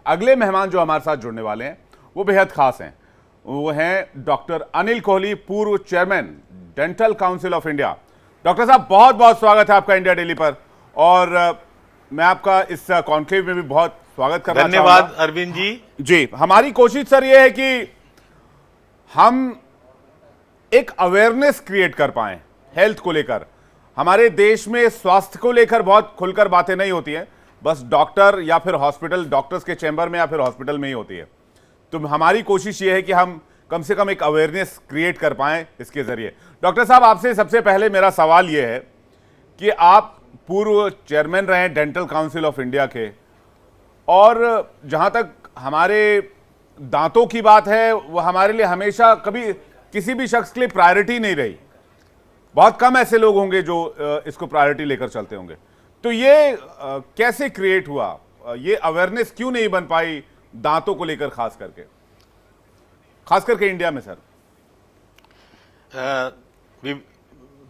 अगले मेहमान जो हमारे साथ जुड़ने वाले हैं वो बेहद खास हैं। वो हैं डॉक्टर अनिल कोहली, पूर्व chairman dental council of India. Doctor साहब, बहुत बहुत स्वागत है आपका इंडिया डेली पर, और मैं आपका इस कॉन्क्लेव में भी बहुत स्वागत करना चाहूंगा। धन्यवाद अरविंद जी। जी, हमारी कोशिश सर ये है कि हम एक अवेयरनेस क्रिएट कर पाएं हेल्थ को लेकर। हमारे देश में स्वास्थ्य को लेकर बहुत खुलकर बातें नहीं होती हैं, बस डॉक्टर या फिर हॉस्पिटल, डॉक्टर्स के चैम्बर में या फिर हॉस्पिटल में ही होती है। तो हमारी कोशिश ये है कि हम कम से कम एक अवेयरनेस क्रिएट कर पाएं इसके जरिए। डॉक्टर साहब, आपसे सबसे पहले मेरा सवाल ये है कि आप पूर्व चेयरमैन रहे डेंटल काउंसिल ऑफ इंडिया के, और जहां तक हमारे दांतों की बात है, वो हमारे लिए हमेशा कभी किसी भी शख्स के लिए प्रायोरिटी नहीं रही। बहुत कम ऐसे लोग होंगे जो इसको प्रायोरिटी लेकर चलते होंगे। तो ये कैसे क्रिएट हुआ, ये अवेयरनेस क्यों नहीं बन पाई दांतों को लेकर, खास करके इंडिया में सर?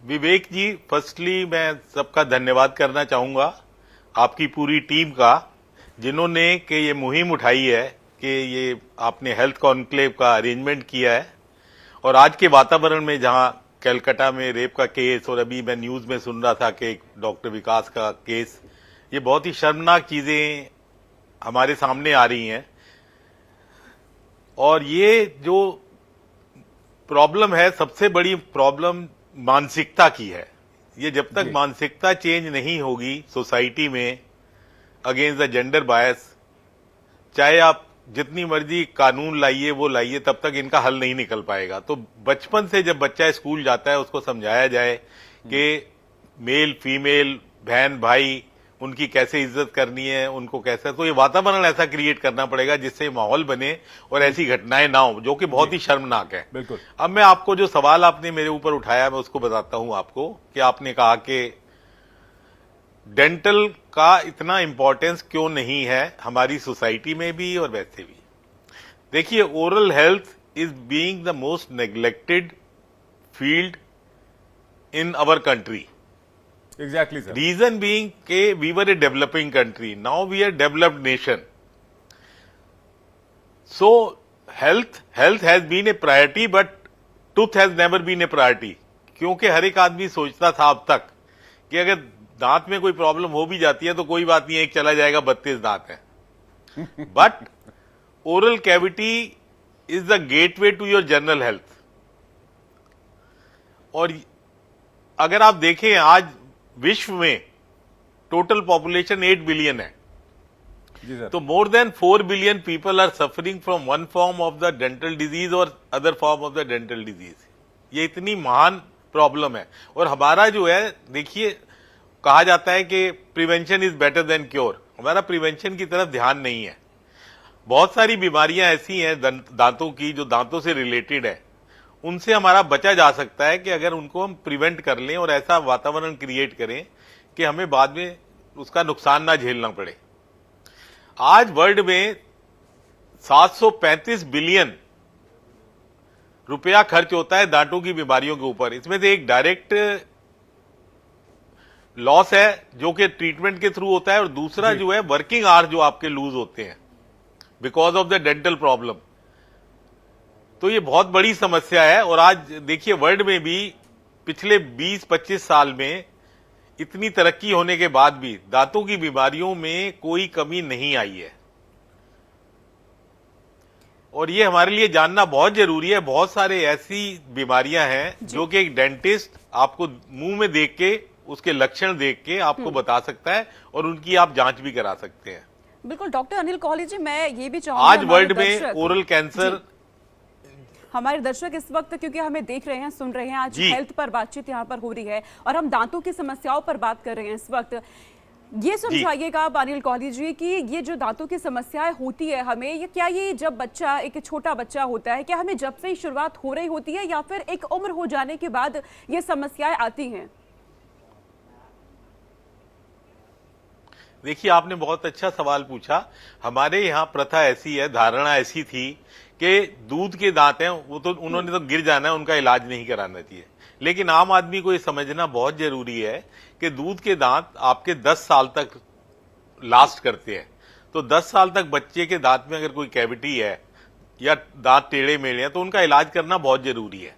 विवेक जी, फर्स्टली मैं सबका धन्यवाद करना चाहूंगा, आपकी पूरी टीम का, जिन्होंने कि ये मुहिम उठाई है कि ये आपने हेल्थ कॉन्क्लेव का अरेंजमेंट किया है। और आज के वातावरण में जहां कलकत्ता में रेप का केस, और अभी मैं न्यूज में सुन रहा था कि डॉक्टर विकास का केस, ये बहुत ही शर्मनाक चीजें हमारे सामने आ रही हैं। और ये जो प्रॉब्लम है, सबसे बड़ी प्रॉब्लम मानसिकता की है। ये जब तक मानसिकता चेंज नहीं होगी सोसाइटी में अगेंस्ट द जेंडर बायस, चाहे आप जितनी मर्जी कानून लाइए वो लाइए, तब तक इनका हल नहीं निकल पाएगा। तो बचपन से जब बच्चा स्कूल जाता है, उसको समझाया जाए कि मेल फीमेल, बहन भाई, उनकी कैसे इज्जत करनी है, उनको कैसे, तो ये वातावरण ऐसा क्रिएट करना पड़ेगा जिससे माहौल बने और ऐसी घटनाएं ना हो, जो कि बहुत ही शर्मनाक है। बिल्कुल। अब मैं आपको जो सवाल आपने मेरे ऊपर उठाया, मैं उसको बताता हूं आपको कि आपने कहा कि डेंटल का इतना इंपॉर्टेंस क्यों नहीं है हमारी सोसाइटी में भी और वैसे भी। देखिए, oral health is being the most neglected field in our country. Exactly sir. Reason being के we were a developing country, now we are developed nation. So health has been a priority, but tooth has never been a priority. क्योंकि हर एक आदमी सोचता था अब तक कि अगर दांत में कोई प्रॉब्लम हो भी जाती है तो कोई बात नहीं है, एक चला जाएगा, 32 दांत है। But oral cavity is the gateway to your general health. और अगर आप देखें, आज विश्व में टोटल पॉपुलेशन 8 बिलियन है, तो more than 4 billion people are suffering from one form of the dental disease और other form of the dental disease. ये इतनी महान प्रॉब्लम है। और हमारा जो है, देखिए, कहा जाता है कि prevention is better than cure. हमारा प्रिवेंशन की तरफ ध्यान नहीं है। बहुत सारी बीमारियां ऐसी हैं दांतों की, जो दांतों से रिलेटेड है, उनसे हमारा बचा जा सकता है कि अगर उनको हम प्रिवेंट कर लें और ऐसा वातावरण क्रिएट करें कि हमें बाद में उसका नुकसान ना झेलना पड़े। आज वर्ल्ड में 735 बिलियन रुपया खर्च होता है दांतों की बीमारियों के ऊपर। इसमें से एक डायरेक्ट लॉस है जो कि ट्रीटमेंट के थ्रू होता है, और दूसरा जो है वर्किंग आवर्स जो आपके लूज होते हैं because of the dental problem. तो ये बहुत बड़ी समस्या है। और आज देखिए, वर्ल्ड में भी पिछले 20-25 साल में इतनी तरक्की होने के बाद भी दांतों की बीमारियों में कोई कमी नहीं आई है। और ये हमारे लिए जानना बहुत जरूरी है। बहुत सारे ऐसी बीमारियां हैं जो कि एक डेंटिस्ट आपको मुंह में देख के, उसके लक्षण देख के आपको बता सकता है, और उनकी आप जांच भी करा सकते हैं। बिल्कुल। डॉक्टर अनिल कोहली जी, मैं ये भी चाहूंगा, आज वर्ल्ड में ओरल कैंसर, हमारे दर्शक इस वक्त क्योंकि हमें देख रहे हैं, सुन रहे हैं, आज हेल्थ पर बातचीत यहाँ पर हो रही है और हम दांतों की समस्याओं पर बात कर रहे हैं इस वक्त। ये समझाइएगा आप अनिल कोहली जी कि ये जो दांतों की समस्याएं होती है हमें, ये क्या ये जब बच्चा, एक छोटा बच्चा होता है, क्या हमें जब से ही शुरुआत हो रही होती है, या फिर एक उम्र हो जाने के बाद ये समस्याएं आती हैं? देखिए, आपने बहुत अच्छा सवाल पूछा। हमारे यहाँ प्रथा ऐसी है, धारणा ऐसी थी कि दूध के दांत हैं, वो तो उन्होंने तो गिर जाना है, उनका इलाज नहीं कराना चाहिए। लेकिन आम आदमी को ये समझना बहुत जरूरी है कि दूध के दांत आपके 10 साल तक लास्ट करते हैं। तो 10 साल तक बच्चे के दांत में अगर कोई कैविटी है या दांत टेढ़े मेढ़े हैं तो उनका इलाज करना बहुत जरूरी है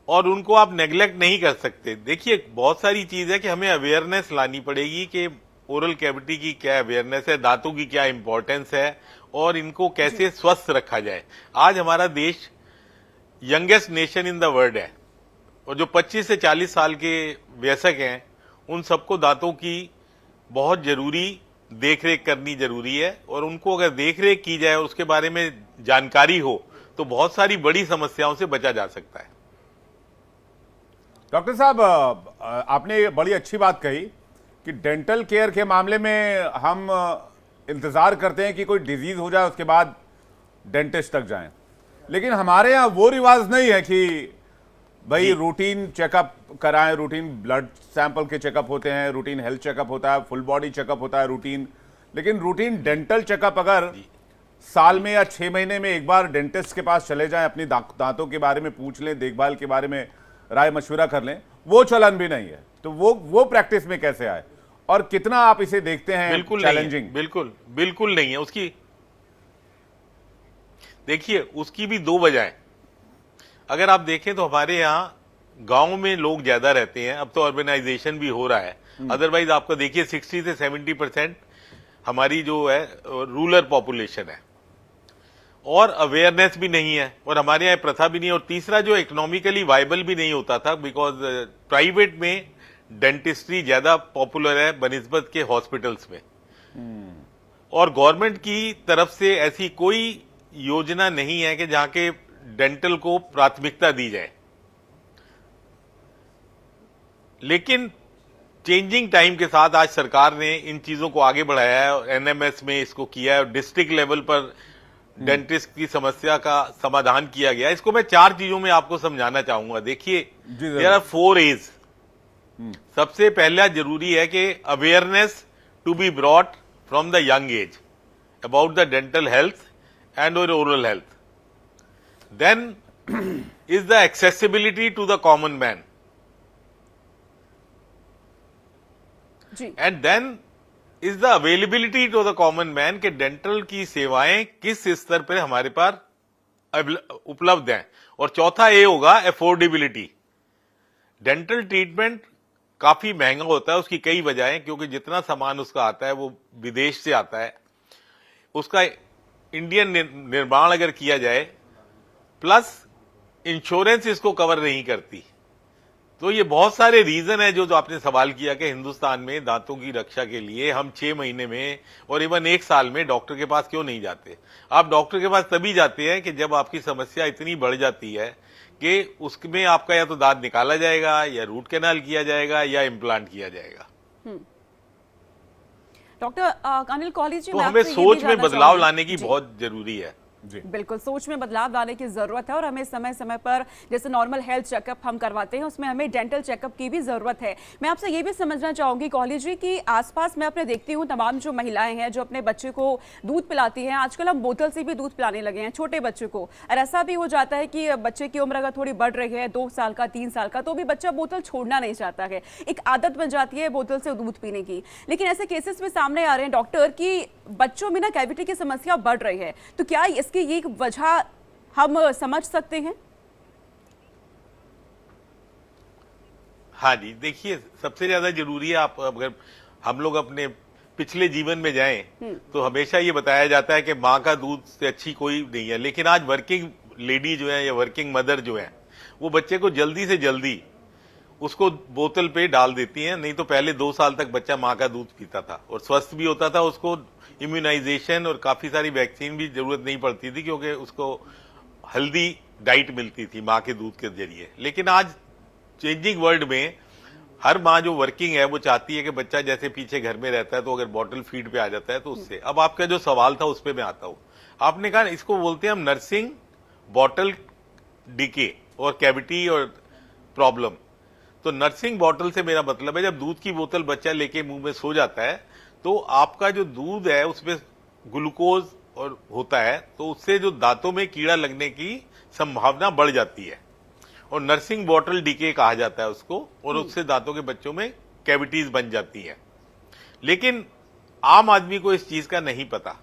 और उनको आप नेग्लेक्ट नहीं कर सकते। देखिए बहुत सारी चीज है कि हमें अवेयरनेस लानी पड़ेगी कि ओरल कैविटी की क्या अवेयरनेस है, दांतों की क्या इंपॉर्टेंस है और इनको कैसे स्वस्थ रखा जाए। आज हमारा देश youngest nation in the world है और जो 25 से 40 साल के वयस्क हैं उन सबको दांतों की बहुत जरूरी देखरेख करनी जरूरी है और उनको अगर देखरेख की जाए और उसके बारे में जानकारी हो तो बहुत सारी बड़ी समस्याओं से बचा जा सकता है। डॉक्टर साहब, आपने बड़ी अच्छी बात कही कि डेंटल केयर के मामले में हम इंतजार करते हैं कि कोई डिजीज हो जाए उसके बाद डेंटिस्ट तक जाएं, लेकिन हमारे यहाँ वो रिवाज नहीं है कि भाई रूटीन चेकअप कराएं। रूटीन ब्लड सैंपल के चेकअप होते हैं, रूटीन हेल्थ चेकअप होता है, फुल बॉडी चेकअप होता है रूटीन, लेकिन रूटीन डेंटल चेकअप अगर साल में या 6 महीने में एक बार डेंटिस्ट के पास चले जाएं, अपनी दांतों के बारे में पूछ लें, देखभाल के बारे में राय मशविरा कर लें, वो चलन भी नहीं है। तो वो प्रैक्टिस में कैसे आए और कितना आप इसे देखते हैं बिल्कुल चैलेंजिंग? बिल्कुल नहीं है। उसकी देखिए उसकी भी 2 वजह है। अगर आप देखें तो हमारे यहाँ गांव में लोग ज्यादा रहते हैं, अब तो अर्बनाइजेशन भी हो रहा है, अदरवाइज आपको देखिए 60 से 70% हमारी जो है रूरल पॉपुलेशन है और अवेयरनेस भी नहीं है और हमारे यहाँ प्रथा भी नहीं है। और तीसरा जो इकोनॉमिकली वायबल भी नहीं होता था बिकॉज प्राइवेट में डेंटिस्ट्री ज्यादा पॉपुलर है बनिस्बत के हॉस्पिटल्स में और गवर्नमेंट की तरफ से ऐसी कोई योजना नहीं है कि जहां के डेंटल को प्राथमिकता दी जाए। लेकिन चेंजिंग टाइम के साथ आज सरकार ने इन चीजों को आगे बढ़ाया है और एनएमएस में इसको किया है और डिस्ट्रिक्ट लेवल पर डेंटिस्ट की समस्या का समाधान किया गया। इसको मैं 4 चीजों में आपको समझाना चाहूंगा। देखिए देयर आर 4 A's। सबसे पहला जरूरी है कि awareness to be brought from the young age about the dental health and और oral health. Then is the accessibility to the common man and then is the availability to the common man के dental की सेवाएं किस स्तर पर हमारे पास उपलब्ध हैं। और चौथा ए होगा अफोर्डेबिलिटी। डेंटल ट्रीटमेंट काफी महंगा होता है, उसकी कई वजहें, क्योंकि जितना सामान उसका आता है वो विदेश से आता है, उसका इंडियन निर्माण अगर किया जाए प्लस इंश्योरेंस इसको कवर नहीं करती। तो ये बहुत सारे रीजन है जो आपने सवाल किया कि हिंदुस्तान में दांतों की रक्षा के लिए हम 6 महीने में और इवन 1 साल में डॉक्टर के पास क्यों नहीं जाते। आप डॉक्टर के पास तभी जाते हैं कि जब आपकी समस्या इतनी बढ़ जाती है कि उसमें आपका या तो दांत निकाला जाएगा या रूट कैनाल किया जाएगा या इम्प्लांट किया जाएगा। डॉक्टर अनिल कौली जी, तो हमें सोच में बदलाव लाने की बहुत जरूरी है। बिल्कुल सोच में बदलाव लाने की जरूरत है और हमें समय समय पर जैसे नॉर्मल हेल्थ चेकअप हम करवाते हैं उसमें हमें डेंटल चेकअप की भी जरूरत है। मैं आपसे ये भी समझना चाहूंगी कौली जी कि आसपास मैं अपने देखती हूँ तमाम जो महिलाएं हैं जो अपने बच्चे को दूध पिलाती हैं, आजकल हम बोतल से भी दूध पिलाने लगे हैं छोटे बच्चे को। और ऐसा भी हो जाता है कि बच्चे की उम्र अगर थोड़ी बढ़ रही है 2 साल का 3 साल का तो भी बच्चा बोतल छोड़ना नहीं चाहता है, एक आदत बन जाती है बोतल से दूध पीने की। लेकिन ऐसे केसेस में सामने आ रहे हैं डॉक्टर कि बच्चों में ना कैविटी की समस्या बढ़ रही है, तो क्या इसकी ये वजह हम समझ सकते हैं? हाँ जी, देखिए सबसे ज्यादा जरूरी है, आप अगर हम लोग अपने पिछले जीवन में जाएं तो हमेशा ये बताया जाता है कि माँ का दूध से अच्छी कोई नहीं है। लेकिन आज वर्किंग लेडी जो है या वर्किंग मदर जो है वो बच्चे को जल्दी से जल्दी उसको बोतल पे डाल देती हैं। नहीं तो पहले 2 साल तक बच्चा माँ का दूध पीता था और स्वस्थ भी होता था, उसको इम्यूनाइजेशन और काफी सारी वैक्सीन भी जरूरत नहीं पड़ती थी क्योंकि उसको हेल्दी डाइट मिलती थी माँ के दूध के जरिए। लेकिन आज चेंजिंग वर्ल्ड में हर माँ जो वर्किंग है वो चाहती है कि बच्चा जैसे पीछे घर में रहता है तो अगर बॉटल फीड पे आ जाता है तो उससे। अब आपका जो सवाल था उस पर मैं आता हूं। आपने कहा इसको बोलते हैं हम नर्सिंग बॉटल डीके और कैविटी और प्रॉब्लम। तो नर्सिंग बॉटल से मेरा मतलब है जब दूध की बोतल बच्चा लेके मुंह में सो जाता है तो आपका जो दूध है उसमें ग्लूकोज और होता है तो उससे जो दांतों में कीड़ा लगने की संभावना बढ़ जाती है और नर्सिंग बॉटल डीके कहा जाता है उसको, और उससे दांतों के बच्चों में कैविटीज बन जाती हैं। लेकिन आम आदमी को इस चीज का नहीं पता।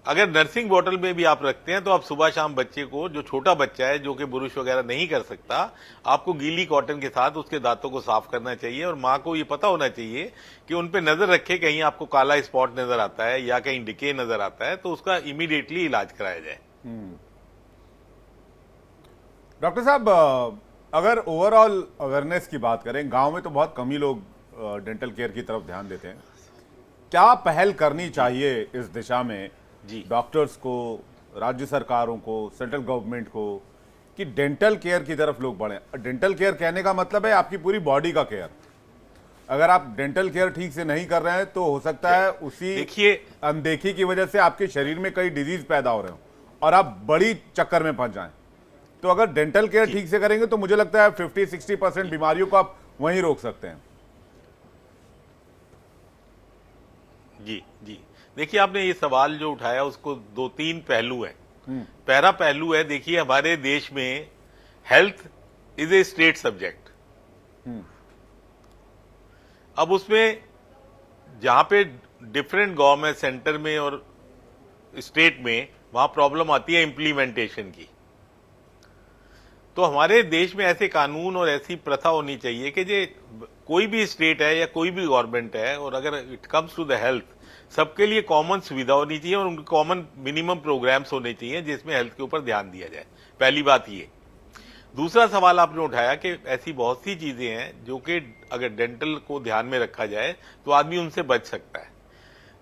अगर नर्सिंग बॉटल में भी आप रखते हैं तो आप सुबह शाम बच्चे को, जो छोटा बच्चा है जो कि ब्रुश वगैरह नहीं कर सकता, आपको गीली कॉटन के साथ उसके दांतों को साफ करना चाहिए। और माँ को ये पता होना चाहिए कि उन पे नजर रखे, कहीं आपको काला स्पॉट नजर आता है या कहीं डिके नजर आता है तो उसका इमीडिएटली इलाज कराया जाए। डॉक्टर साहब, अगर ओवरऑल अवेयरनेस की बात करें, गांव में तो बहुत कम ही लोग डेंटल केयर की तरफ ध्यान देते हैं। क्या पहल करनी चाहिए इस दिशा में जी, डॉक्टर्स को, राज्य सरकारों को, सेंट्रल गवर्नमेंट को, कि डेंटल केयर की तरफ लोग बढ़े? डेंटल केयर कहने का मतलब है आपकी पूरी बॉडी का केयर। अगर आप डेंटल केयर ठीक से नहीं कर रहे हैं तो हो सकता है उसी देखिए अनदेखी की वजह से आपके शरीर में कई डिजीज पैदा हो रहे हो और आप बड़ी चक्कर में फंस जाएं। तो अगर डेंटल केयर ठीक से करेंगे तो मुझे लगता है 50-60% बीमारियों को आप वहीं रोक सकते हैं। जी जी, देखिए आपने ये सवाल जो उठाया उसको 2-3 पहलू है। पहला पहलू है, देखिए हमारे देश में health is a state subject. अब उसमें जहां पे डिफरेंट गवर्नमेंट, सेंटर में और स्टेट में, वहां प्रॉब्लम आती है इम्प्लीमेंटेशन की। तो हमारे देश में ऐसे कानून और ऐसी प्रथा होनी चाहिए कि जे कोई भी स्टेट है या कोई भी गवर्नमेंट है, और अगर it comes to the health, सबके लिए कॉमन सुविधा होनी चाहिए और उनके कॉमन मिनिमम प्रोग्राम्स होने चाहिए जिसमें हेल्थ के ऊपर ध्यान दिया जाए। पहली बात ये। दूसरा सवाल आपने उठाया कि ऐसी बहुत सी चीजें हैं जो कि अगर डेंटल को ध्यान में रखा जाए तो आदमी उनसे बच सकता है।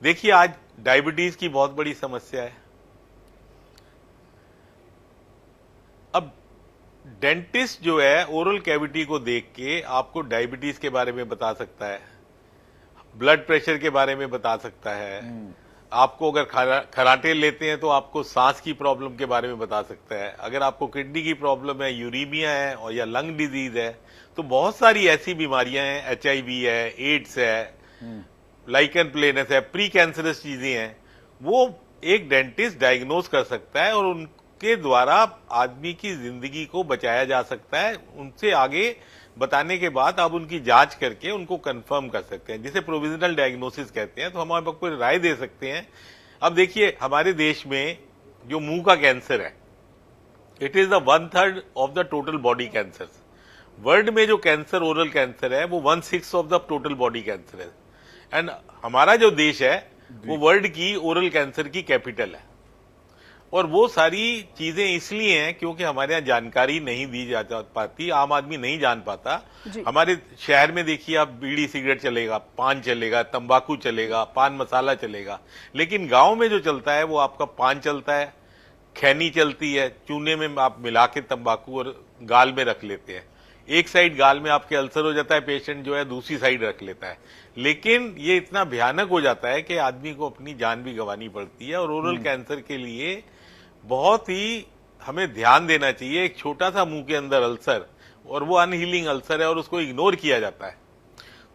देखिए आज डायबिटीज की बहुत बड़ी समस्या है। अब डेंटिस्ट जो है ओरल कैविटी को देख के आपको डायबिटीज के बारे में बता सकता है, ब्लड प्रेशर के बारे में बता सकता है, आपको अगर खराटे लेते हैं तो आपको सांस की प्रॉब्लम के बारे में बता सकता है, अगर आपको किडनी की प्रॉब्लम है, यूरीमिया है और या लंग डिजीज है, तो बहुत सारी ऐसी बीमारियां हैं, HIV है, एड्स है, लाइकन प्लेनस है, प्री कैंसरस चीजें हैं, वो एक डेंटिस्ट डायग्नोज कर सकता है और उनके द्वारा आदमी की जिंदगी को बचाया जा सकता है। उनसे आगे बताने के बाद आप उनकी जांच करके उनको कंफर्म कर सकते हैं, जिसे प्रोविजनल डायग्नोसिस कहते हैं। तो हम आपको राय दे सकते हैं। अब देखिए हमारे देश में जो मुंह का कैंसर है, it is the 1/3 of the total body cancer. World में जो कैंसर, ओरल कैंसर है, वो 1/6 of the total body cancer है। एंड हमारा जो देश है वो वर्ल्ड की ओरल कैंसर की कैपिटल है। और वो सारी चीजें इसलिए हैं क्योंकि हमारे यहाँ जानकारी नहीं दी जा पाती, आम आदमी नहीं जान पाता। हमारे शहर में देखिए आप बीड़ी सिगरेट चलेगा, पान चलेगा, तंबाकू चलेगा, पान मसाला चलेगा, लेकिन गांव में जो चलता है वो आपका पान चलता है, खैनी चलती है, चूने में आप मिला के तंबाकू और गाल में रख लेते हैं। एक साइड गाल में आपके अल्सर हो जाता है, पेशेंट जो है दूसरी साइड रख लेता है। लेकिन ये इतना भयानक हो जाता है कि आदमी को अपनी जान भी गंवानी पड़ती है। और ओरल कैंसर के लिए बहुत ही हमें ध्यान देना चाहिए। एक छोटा सा मुंह के अंदर अल्सर, और वो अनहीलिंग अल्सर है और उसको इग्नोर किया जाता है,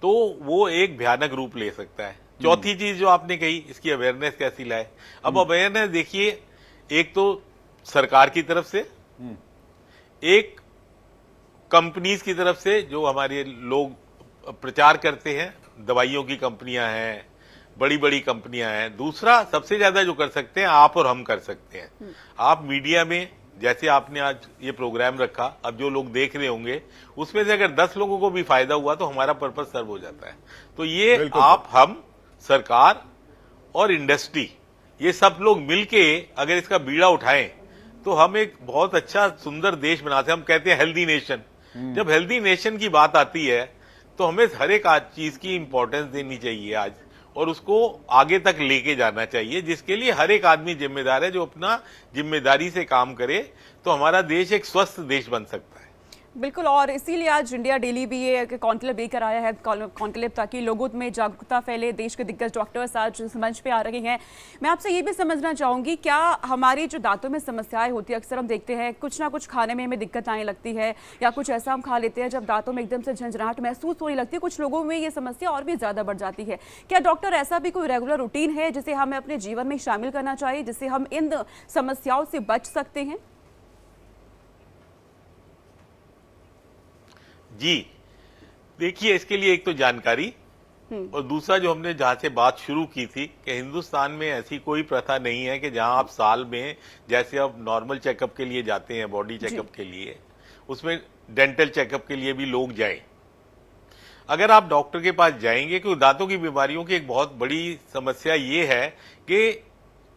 तो वो एक भयानक रूप ले सकता है। चौथी चीज जो आपने कही, इसकी अवेयरनेस कैसी लाए। अब अवेयरनेस देखिए, एक तो सरकार की तरफ से, एक कंपनीज की तरफ से जो हमारे लोग प्रचार करते हैं, दवाइयों की कंपनियां हैं, बड़ी बड़ी कंपनियां हैं। दूसरा सबसे ज्यादा जो कर सकते हैं आप और हम कर सकते हैं। आप मीडिया में, जैसे आपने आज ये प्रोग्राम रखा, अब जो लोग देख रहे होंगे उसमें से अगर 10 लोगों को भी फायदा हुआ तो हमारा पर्पस सर्व हो जाता है। तो ये आप, हम, सरकार और इंडस्ट्री, ये सब लोग मिलके अगर इसका बीड़ा उठाएं तो हम एक बहुत अच्छा सुंदर देश बनाते हैं। हम कहते हैं हेल्दी नेशन। जब हेल्दी नेशन की बात आती है तो हमें हर एक चीज की इंपॉर्टेंस देनी चाहिए आज, और उसको आगे तक लेके जाना चाहिए, जिसके लिए हर एक आदमी जिम्मेदार है। जो अपना जिम्मेदारी से काम करे तो हमारा देश एक स्वस्थ देश बन सकता है। बिल्कुल, और इसीलिए आज इंडिया डेली भी ये कॉन्क्लेव लेकर आया है, कॉन्क्लेव, ताकि लोगों में जागरूकता फैले। देश के दिग्गज डॉक्टर्स आज मंच पे आ रहे हैं। मैं आपसे ये भी समझना चाहूंगी, क्या हमारी जो दांतों में समस्याएं होती है, अक्सर हम देखते हैं कुछ ना कुछ खाने में हमें दिक्कत आने लगती है, या कुछ ऐसा हम खा लेते हैं जब दांतों में एकदम से झंझनाहट महसूस होने लगती है। कुछ लोगों में ये समस्या और भी ज्यादा बढ़ जाती है। क्या डॉक्टर ऐसा भी कोई रेगुलर रूटीन है जिसे हमें अपने जीवन में शामिल करना चाहिए, जिससे हम इन समस्याओं से बच सकते हैं? जी देखिए, इसके लिए एक तो जानकारी, और दूसरा जो हमने जहां से बात शुरू की थी कि हिंदुस्तान में ऐसी कोई प्रथा नहीं है कि जहां आप साल में जैसे आप नॉर्मल चेकअप के लिए जाते हैं, बॉडी चेकअप के लिए, उसमें डेंटल चेकअप के लिए भी लोग जाएं। अगर आप डॉक्टर के पास जाएंगे, क्योंकि दांतों की बीमारियों की एक बहुत बड़ी समस्या ये है कि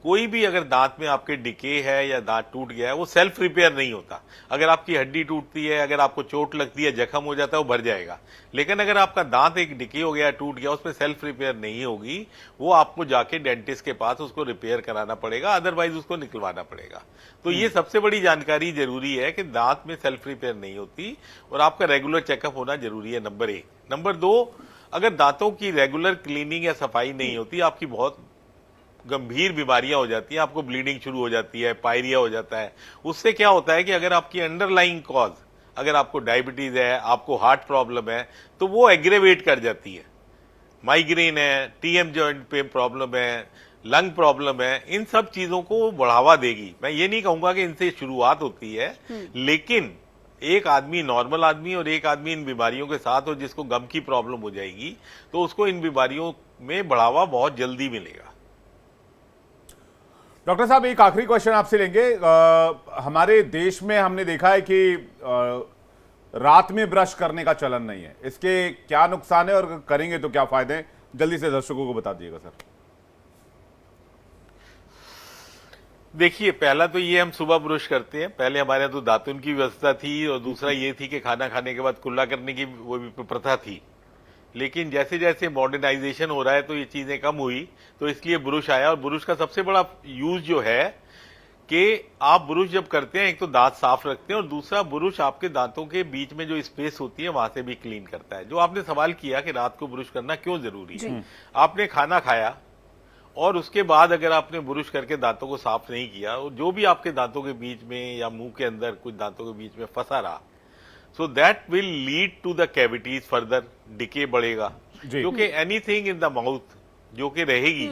कोई भी अगर दांत में आपके डिके है या दांत टूट गया है, वो सेल्फ रिपेयर नहीं होता। अगर आपकी हड्डी टूटती है, अगर आपको चोट लगती है, जख्म हो जाता है, वो भर जाएगा। लेकिन अगर आपका दांत एक डिके हो गया, टूट गया, उसमें सेल्फ रिपेयर नहीं होगी, वो आपको जाके डेंटिस्ट के पास उसको रिपेयर कराना पड़ेगा, अदरवाइज उसको निकलवाना पड़ेगा। तो ये सबसे बड़ी जानकारी जरूरी है कि दांत में सेल्फ रिपेयर नहीं होती और आपका रेगुलर चेकअप होना जरूरी है, नंबर 1। नंबर 2, अगर दांतों की रेगुलर क्लीनिंग या सफाई नहीं होती, आपकी बहुत गंभीर बीमारियां हो जाती हैं, आपको ब्लीडिंग शुरू हो जाती है, पायरिया हो जाता है। उससे क्या होता है कि अगर आपकी अंडरलाइंग कॉज, अगर आपको डायबिटीज है, आपको हार्ट प्रॉब्लम है, तो वो एग्रेवेट कर जाती है। माइग्रेन है, टीएम जॉइंट पे प्रॉब्लम है, लंग प्रॉब्लम है, इन सब चीजों को बढ़ावा देगी। मैं ये नहीं कहूंगा कि इनसे शुरुआत होती है, लेकिन एक आदमी, नॉर्मल आदमी और एक आदमी इन बीमारियों के साथ हो जिसको गम की प्रॉब्लम हो जाएगी, तो उसको इन बीमारियों में बढ़ावा बहुत जल्दी मिलेगा। डॉक्टर साहब, एक आखिरी क्वेश्चन आपसे लेंगे। हमारे देश में हमने देखा है कि रात में ब्रश करने का चलन नहीं है। इसके क्या नुकसान है और करेंगे तो क्या फायदे हैं, जल्दी से दर्शकों को बता दीजिएगा सर। देखिए, पहला तो ये हम सुबह ब्रश करते हैं। पहले हमारे यहाँ तो दातुन की व्यवस्था थी और दूसरा ये थी कि खाना खाने के बाद कुल्ला करने की वो भी प्रथा थी। लेकिन जैसे जैसे मॉडर्नाइजेशन हो रहा है तो ये चीजें कम हुई, तो इसलिए ब्रुश आया। और ब्रुश का सबसे बड़ा यूज जो है कि आप ब्रुश जब करते हैं, एक तो दांत साफ रखते हैं और दूसरा ब्रुश आपके दांतों के बीच में जो स्पेस होती है वहां से भी क्लीन करता है। जो आपने सवाल किया कि रात को ब्रुश करना क्यों जरूरी है, आपने खाना खाया और उसके बाद अगर आपने ब्रुश करके दांतों को साफ नहीं किया, जो भी आपके दांतों के बीच में या मुंह के अंदर कुछ दांतों के बीच में फंसा रहा, so that will lead to the cavities further, decay बढ़ेगा, क्योंकि एनीथिंग इन द माउथ जो कि रहेगी